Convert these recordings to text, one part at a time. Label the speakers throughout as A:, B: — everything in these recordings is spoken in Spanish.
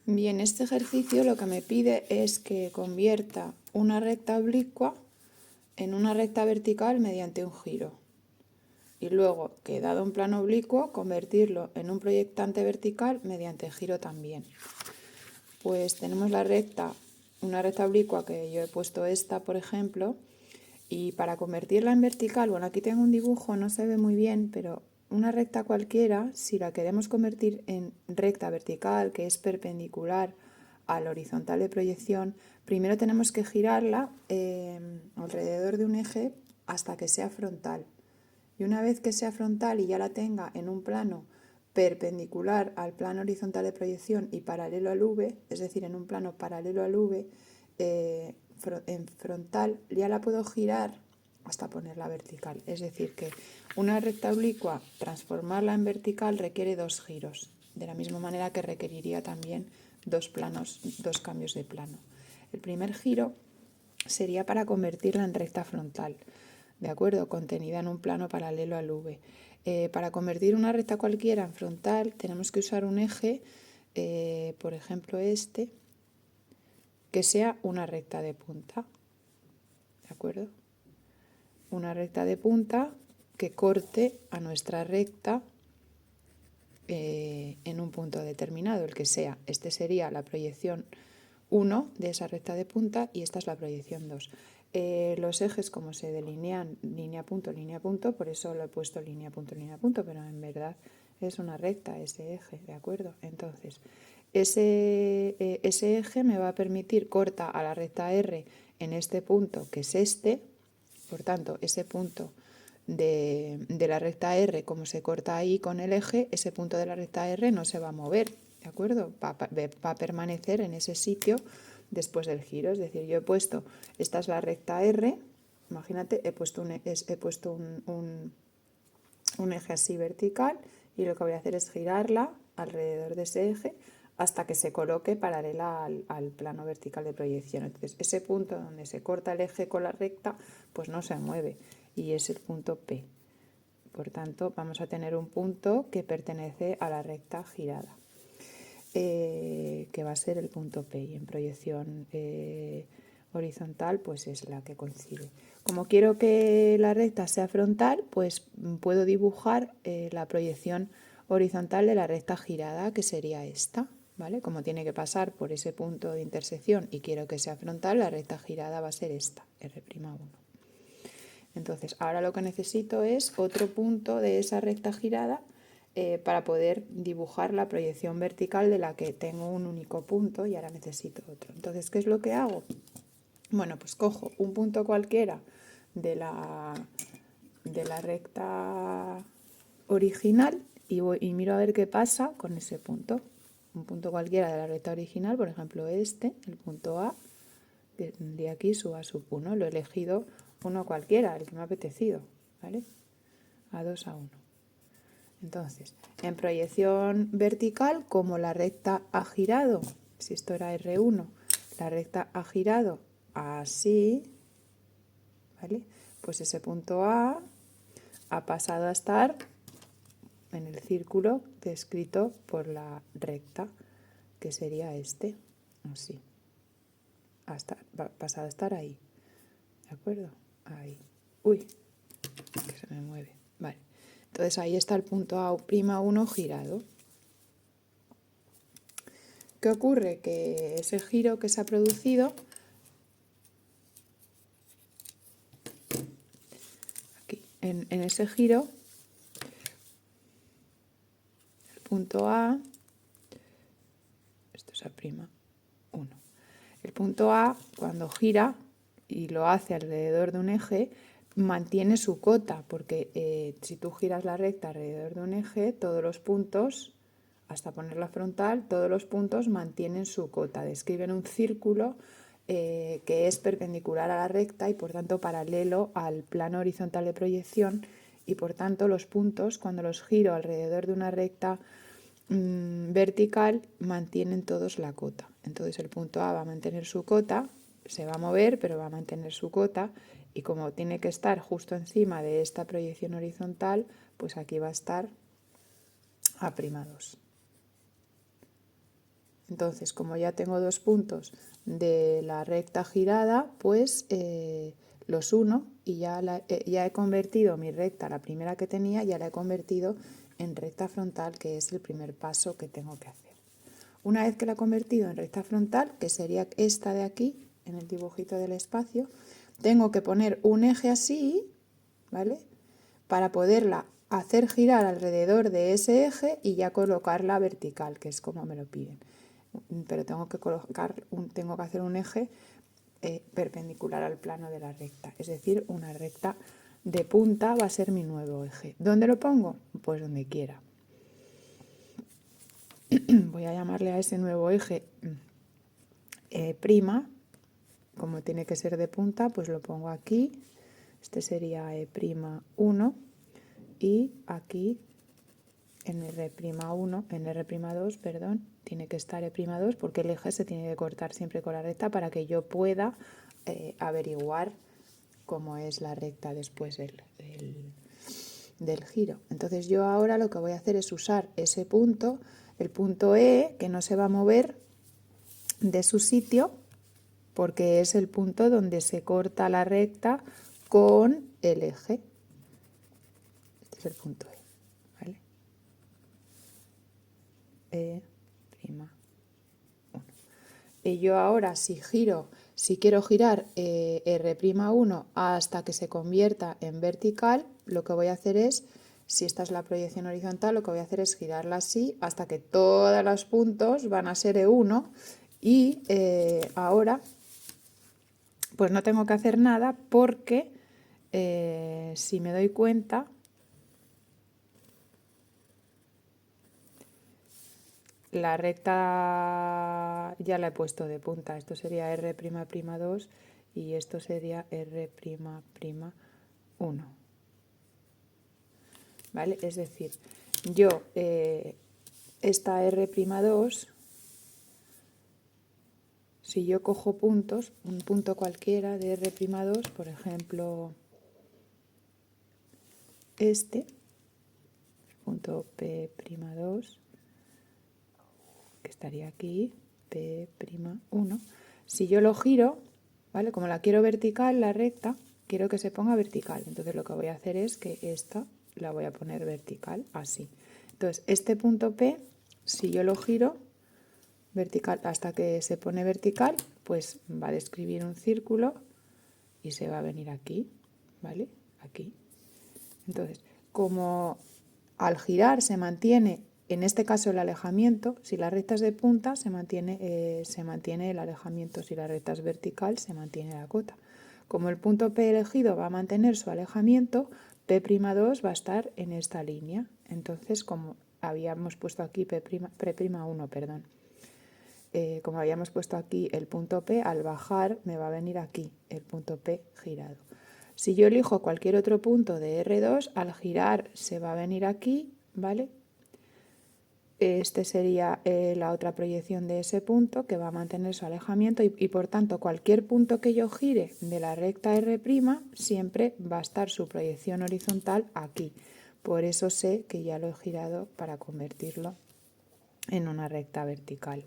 A: Bien, este ejercicio lo que me pide es que convierta una recta oblicua en una recta vertical mediante un giro. Y luego, que dado un plano oblicuo, convertirlo en un proyectante vertical mediante giro también. Pues tenemos una recta oblicua que yo he puesto esta, por ejemplo, y para convertirla en vertical, bueno, aquí tengo un dibujo, no se ve muy bien, pero una recta cualquiera, si la queremos convertir en recta vertical, que es perpendicular al horizontal de proyección, primero tenemos que girarla alrededor de un eje hasta que sea frontal. Y una vez que sea frontal y ya la tenga en un plano perpendicular al plano horizontal de proyección y paralelo al V, es decir, en un plano paralelo al V, en frontal ya la puedo girar hasta ponerla vertical. Es decir, que una recta oblicua, transformarla en vertical requiere dos giros, de la misma manera que requeriría también dos cambios de plano. El primer giro sería para convertirla en recta frontal, ¿de acuerdo? Contenida en un plano paralelo al V. Para convertir una recta cualquiera en frontal tenemos que usar un eje, por ejemplo este, que sea una recta de punta, ¿de acuerdo? Una recta de punta que corte a nuestra recta en un punto determinado, el que sea. Este sería la proyección 1 de esa recta de punta y esta es la proyección 2. Los ejes, como se delinean línea punto, por eso lo he puesto línea punto, pero en verdad es una recta ese eje, ¿de acuerdo? Entonces, ese eje me va a permitir, corta a la recta R en este punto, que es este, por tanto, ese punto de la recta R, como se corta ahí con el eje, ese punto de la recta R no se va a mover, ¿de acuerdo? Va a permanecer en ese sitio después del giro. Es decir, yo he puesto, esta es la recta R, imagínate, he puesto un eje así vertical y lo que voy a hacer es girarla alrededor de ese eje hasta que se coloque paralela al plano vertical de proyección. Entonces, ese punto donde se corta el eje con la recta, pues no se mueve y es el punto P. Por tanto, vamos a tener un punto que pertenece a la recta girada, que va a ser el punto P, y en proyección horizontal pues es la que coincide. Como quiero que la recta sea frontal, pues puedo dibujar la proyección horizontal de la recta girada, que sería esta, ¿vale? Como tiene que pasar por ese punto de intersección y quiero que sea frontal, la recta girada va a ser esta, R'1. Entonces, ahora lo que necesito es otro punto de esa recta girada para poder dibujar la proyección vertical de la que tengo un único punto y ahora necesito otro. Entonces, ¿qué es lo que hago? Bueno, pues cojo un punto cualquiera de la recta original y miro a ver qué pasa con ese punto. Un punto cualquiera de la recta original, por ejemplo este, el punto A, de aquí sub A sub 1, lo he elegido uno cualquiera, el que me ha apetecido, ¿vale? A2 A1. Entonces, en proyección vertical, como la recta ha girado, si esto era R1, la recta ha girado así, ¿vale? Pues ese punto A ha pasado a estar en el círculo descrito por la recta, que sería este, así. Ha pasado a estar ahí, ¿de acuerdo? Ahí. Uy, que se me mueve. Vale. Entonces ahí está el punto A'1 girado. ¿Qué ocurre? Que ese giro que se ha producido, aquí, en ese giro, el punto A, esto es A'1, el punto A cuando gira y lo hace alrededor de un eje, mantiene su cota, porque si tú giras la recta alrededor de un eje, todos los puntos, hasta ponerla frontal, todos los puntos mantienen su cota, describen un círculo que es perpendicular a la recta y por tanto paralelo al plano horizontal de proyección, y por tanto los puntos, cuando los giro alrededor de una recta vertical, mantienen todos la cota. Entonces el punto A va a mantener su cota, se va a mover, pero va a mantener su cota, y como tiene que estar justo encima de esta proyección horizontal, pues aquí va a estar A'2. Entonces, como ya tengo dos puntos de la recta girada, pues los uno y ya he convertido mi recta, la primera que tenía, ya la he convertido en recta frontal, que es el primer paso que tengo que hacer. Una vez que la he convertido en recta frontal, que sería esta de aquí, en el dibujito del espacio, tengo que poner un eje así, ¿vale? Para poderla hacer girar alrededor de ese eje y ya colocarla vertical, que es como me lo piden. Pero tengo que hacer un eje perpendicular al plano de la recta, es decir, una recta de punta va a ser mi nuevo eje. ¿Dónde lo pongo? Pues donde quiera. Voy a llamarle a ese nuevo eje prima, como tiene que ser de punta, pues lo pongo aquí. Este sería E'1 y aquí en R'1, en R'2, perdón, tiene que estar E'2 porque el eje se tiene que cortar siempre con la recta para que yo pueda averiguar cómo es la recta después del giro. Entonces yo ahora lo que voy a hacer es usar ese punto, el punto E, que no se va a mover de su sitio porque es el punto donde se corta la recta con el eje. Este es el punto E, ¿vale? E'1. Y yo ahora si quiero girar R'1 hasta que se convierta en vertical, lo que voy a hacer es, si esta es la proyección horizontal, lo que voy a hacer es girarla así hasta que todos los puntos van a ser E1 y ahora pues no tengo que hacer nada porque si me doy cuenta, la recta ya la he puesto de punta. Esto sería R''2 y esto sería R''1. ¿Vale? Es decir, yo esta R'2, si yo cojo puntos, un punto cualquiera de R'2, por ejemplo, este, punto P'2, que estaría aquí, P'1, si yo lo giro, ¿vale? Como la quiero vertical, la recta, quiero que se ponga vertical. Entonces lo que voy a hacer es que esta la voy a poner vertical, así. Entonces este punto P, si yo lo giro vertical hasta que se pone vertical, pues va a describir un círculo y se va a venir aquí, ¿vale? Aquí. Entonces, como al girar se mantiene, en este caso el alejamiento, si la recta es de punta se mantiene el alejamiento, si la recta es vertical se mantiene la cota. Como el punto P elegido va a mantener su alejamiento, P'2 va a estar en esta línea. Entonces, como habíamos puesto aquí P'1, perdón. Como habíamos puesto aquí el punto P, al bajar me va a venir aquí el punto P girado. Si yo elijo cualquier otro punto de R2, al girar se va a venir aquí, ¿vale? Este sería la otra proyección de ese punto que va a mantener su alejamiento y por tanto cualquier punto que yo gire de la recta R' siempre va a estar su proyección horizontal aquí. Por eso sé que ya lo he girado para convertirlo en una recta vertical.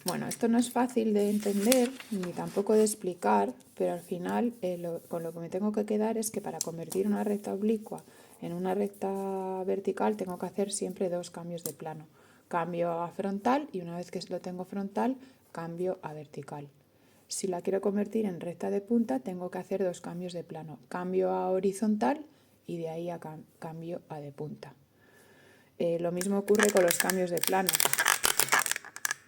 A: Bueno, esto no es fácil de entender ni tampoco de explicar, pero al final con lo que me tengo que quedar es que para convertir una recta oblicua en una recta vertical tengo que hacer siempre dos cambios de plano. Cambio a frontal y una vez que lo tengo frontal, cambio a vertical. Si la quiero convertir en recta de punta, tengo que hacer dos cambios de plano. Cambio a horizontal y de ahí a cambio a de punta. Lo mismo ocurre con los cambios de plano.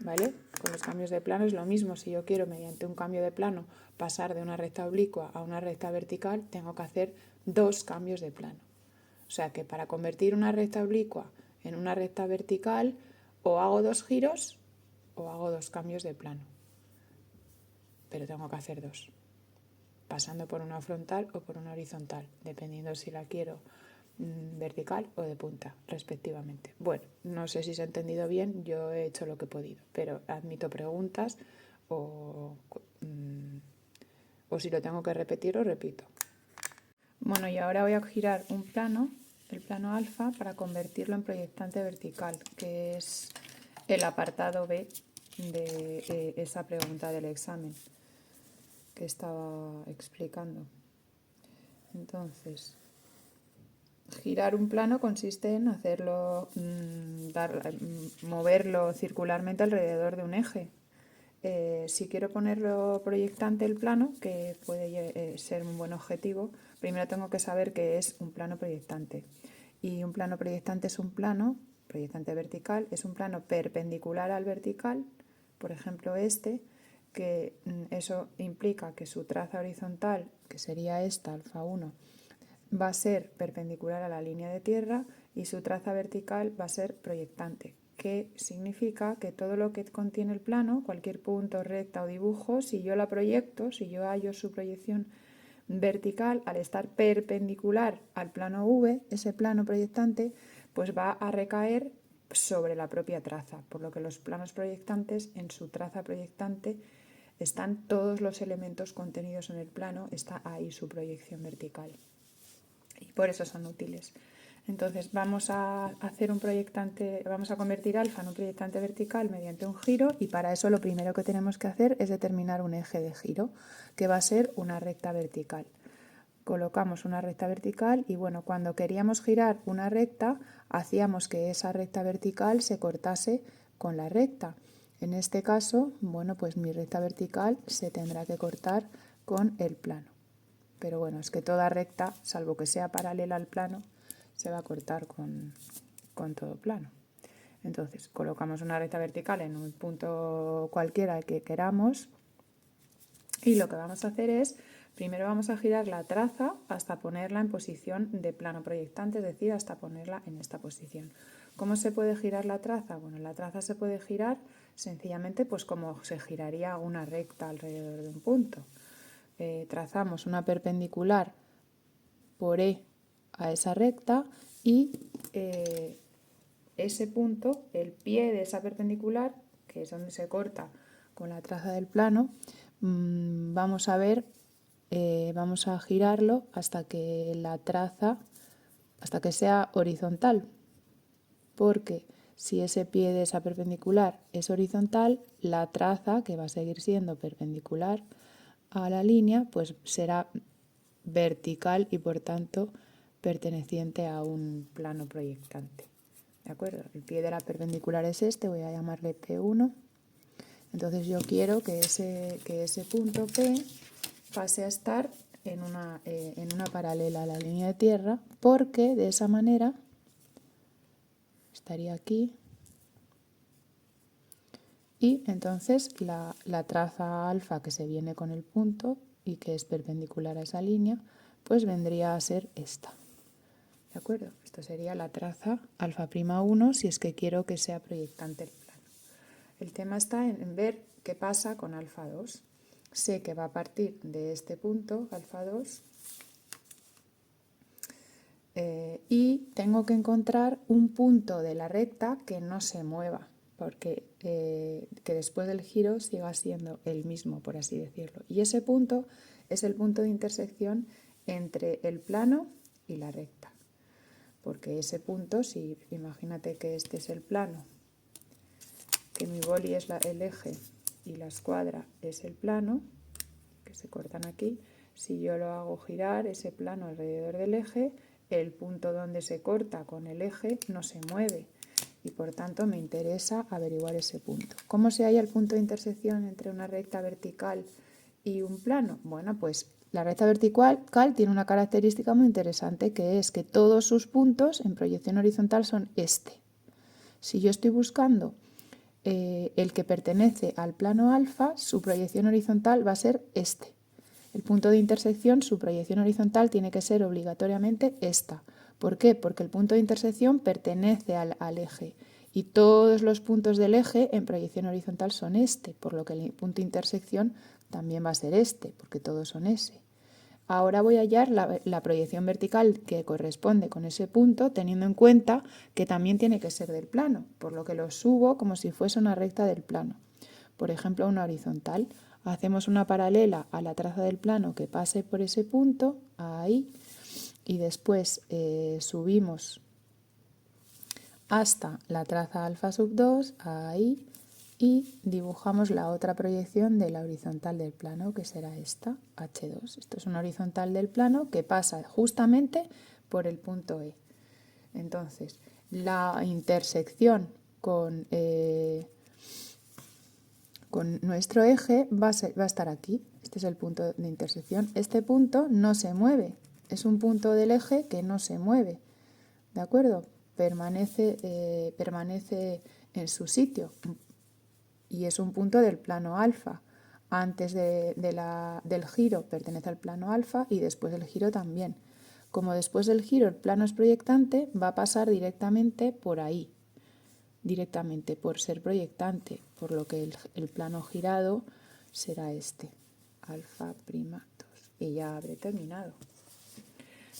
A: ¿Vale? Con los cambios de plano es lo mismo. Si yo quiero mediante un cambio de plano pasar de una recta oblicua a una recta vertical, tengo que hacer dos cambios de plano. O sea que para convertir una recta oblicua en una recta vertical, o hago dos giros o hago dos cambios de plano. Pero tengo que hacer dos, pasando por una frontal o por una horizontal, dependiendo si la quiero vertical o de punta, respectivamente. Bueno, no sé si se ha entendido bien, yo he hecho lo que he podido, pero admito preguntas o si lo tengo que repetir, lo repito. Bueno, y ahora voy a girar un plano, el plano alfa, para convertirlo en proyectante vertical, que es el apartado B de esa pregunta del examen que estaba explicando. Entonces, girar un plano consiste en hacerlo, moverlo circularmente alrededor de un eje. Si quiero ponerlo proyectante el plano, que puede ser un buen objetivo, primero tengo que saber qué es un plano proyectante. Y un plano proyectante es un plano, proyectante vertical, es un plano perpendicular al vertical, por ejemplo este, que eso implica que su traza horizontal, que sería esta, alfa 1, va a ser perpendicular a la línea de tierra y su traza vertical va a ser proyectante, que significa que todo lo que contiene el plano, cualquier punto, recta o dibujo, si yo la proyecto, si yo hallo su proyección vertical, al estar perpendicular al plano V, ese plano proyectante, pues va a recaer sobre la propia traza, por lo que los planos proyectantes, en su traza proyectante, están todos los elementos contenidos en el plano, está ahí su proyección vertical. Y por eso son útiles. Entonces vamos a hacer un proyectante, vamos a convertir alfa en un proyectante vertical mediante un giro, y para eso lo primero que tenemos que hacer es determinar un eje de giro, que va a ser una recta vertical. Colocamos una recta vertical y bueno, cuando queríamos girar una recta, hacíamos que esa recta vertical se cortase con la recta. En este caso, bueno, pues mi recta vertical se tendrá que cortar con el plano. Pero bueno, es que toda recta, salvo que sea paralela al plano, se va a cortar con todo plano. Entonces, colocamos una recta vertical en un punto cualquiera que queramos y lo que vamos a hacer es, primero vamos a girar la traza hasta ponerla en posición de plano proyectante, es decir, hasta ponerla en esta posición. ¿Cómo se puede girar la traza? Bueno, la traza se puede girar sencillamente pues como se giraría una recta alrededor de un punto. Trazamos una perpendicular por E a esa recta y ese punto, el pie de esa perpendicular, que es donde se corta con la traza del plano, vamos a ver, vamos a girarlo hasta que la traza, hasta que sea horizontal, porque si ese pie de esa perpendicular es horizontal, la traza, que va a seguir siendo perpendicular a la línea, pues será vertical y por tanto perteneciente a un plano proyectante. ¿De acuerdo? El pie de la perpendicular es este, voy a llamarle P1. Entonces yo quiero que ese punto P pase a estar en una paralela a la línea de tierra, porque de esa manera estaría aquí. Y entonces la traza alfa que se viene con el punto y que es perpendicular a esa línea, pues vendría a ser esta. ¿De acuerdo? Esto sería la traza alfa' 1 si es que quiero que sea proyectante el plano. El tema está en ver qué pasa con alfa 2. Sé que va a partir de este punto, alfa 2, y tengo que encontrar un punto de la recta que no se mueva, porque que después del giro siga siendo el mismo, por así decirlo. Y ese punto es el punto de intersección entre el plano y la recta. Porque ese punto, si imagínate que este es el plano, que mi boli es el eje y la escuadra es el plano, que se cortan aquí, si yo lo hago girar ese plano alrededor del eje, el punto donde se corta con el eje no se mueve y por tanto me interesa averiguar ese punto. ¿Cómo se halla el punto de intersección entre una recta vertical y un plano? Bueno, pues la recta vertical tiene una característica muy interesante, que es que todos sus puntos en proyección horizontal son este. Si yo estoy buscando el que pertenece al plano alfa, su proyección horizontal va a ser este. El punto de intersección, su proyección horizontal tiene que ser obligatoriamente esta. ¿Por qué? Porque el punto de intersección pertenece al eje y todos los puntos del eje en proyección horizontal son este, por lo que el punto de intersección también va a ser este, porque todos son ese. Ahora voy a hallar la proyección vertical que corresponde con ese punto, teniendo en cuenta que también tiene que ser del plano, por lo que lo subo como si fuese una recta del plano. Por ejemplo, una horizontal. Hacemos una paralela a la traza del plano que pase por ese punto, ahí, y después subimos hasta la traza alfa sub 2, ahí, y dibujamos la otra proyección de la horizontal del plano, que será esta, H2. Esto es una horizontal del plano que pasa justamente por el punto E. Entonces, la intersección con nuestro eje va a estar aquí. Este es el punto de intersección. Este punto no se mueve. Es un punto del eje que no se mueve. ¿De acuerdo? Permanece en su sitio. Y es un punto del plano alfa. Antes del giro pertenece al plano alfa y después del giro también. Como después del giro el plano es proyectante, va a pasar directamente por ahí. Directamente por ser proyectante, por lo que el plano girado será este, alfa' 2. Y ya habré terminado.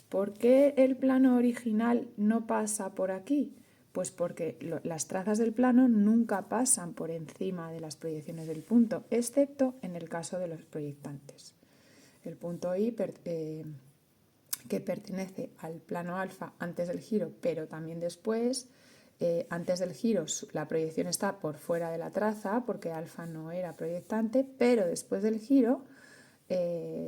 A: ¿Por qué el plano original no pasa por aquí? Pues porque las trazas del plano nunca pasan por encima de las proyecciones del punto, excepto en el caso de los proyectantes. El punto I, que pertenece al plano alfa antes del giro, pero también después, antes del giro la proyección está por fuera de la traza, porque alfa no era proyectante, pero después del giro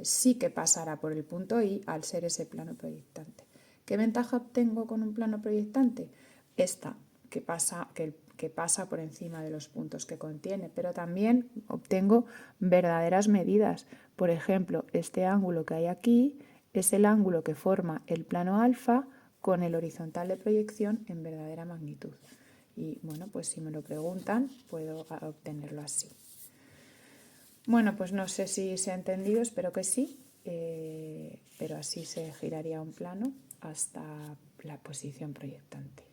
A: sí que pasará por el punto I al ser ese plano proyectante. ¿Qué ventaja obtengo con un plano proyectante? Esta, que pasa por encima de los puntos que contiene, pero también obtengo verdaderas medidas. Por ejemplo, este ángulo que hay aquí es el ángulo que forma el plano alfa con el horizontal de proyección en verdadera magnitud. Y bueno, pues si me lo preguntan, puedo obtenerlo así. Bueno, pues no sé si se ha entendido, espero que sí, pero así se giraría un plano hasta la posición proyectante.